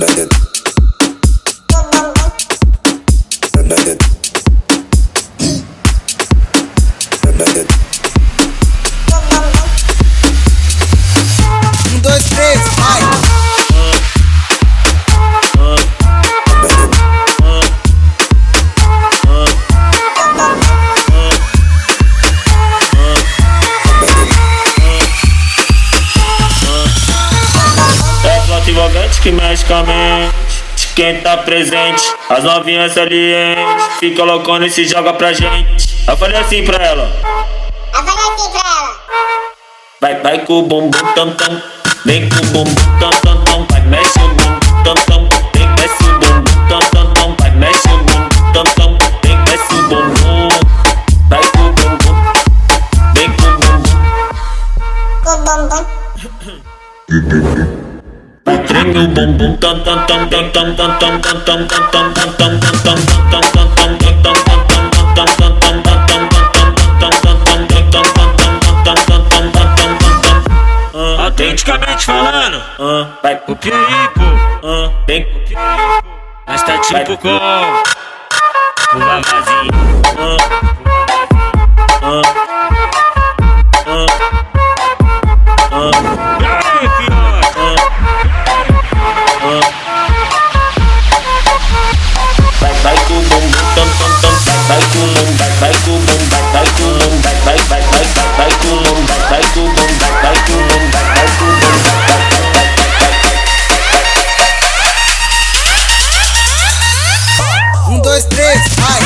Dois, três, vai! É flauta envolvente que mexe com a mente de quem tá presente. As novinhas salientes fica loucona e se joga pra gente. Eu falei assim pra ela. Vai com o bumbum tam tam. Vem com o bumbum tam tam tam. Vai mexe o bumbum tam tam. Vem mexe o bumbum tam tam tam. Vai mexe o bumbum tam tam. Vem mexe o bumbum. Vai com o bumbum. Vem com o bumbum. Vai treme o bumbum tam tam tam tam tam tam tam tam tam tam tam tam tam tam tam tam autenticamente falando, vai pro o perigo, vem mas tá tipo com o vavazinho. E aí, fiote? Vai com o bumbum tam tam tam. Vai com o bumbum, vai com o bumbum, vai com o bumbum, vai com o bumbum, vai com o bumbum, vai com o bumbum. Dois, três, vai!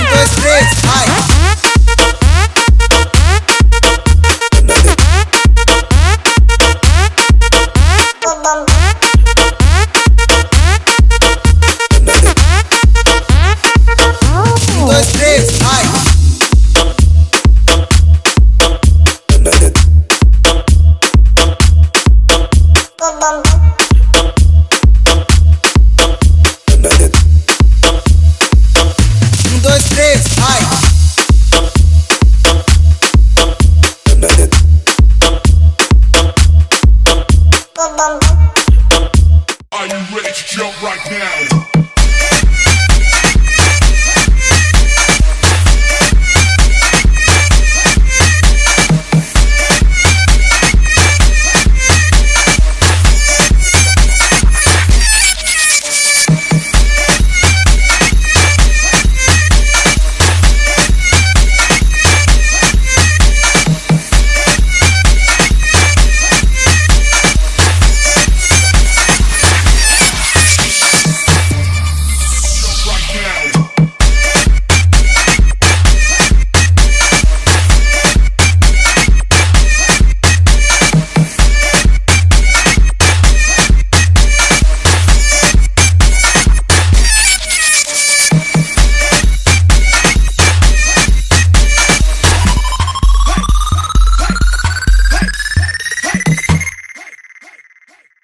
Dois, três, vai! Dois, três, vai! Dois, três, vai! Are you ready to jump right now?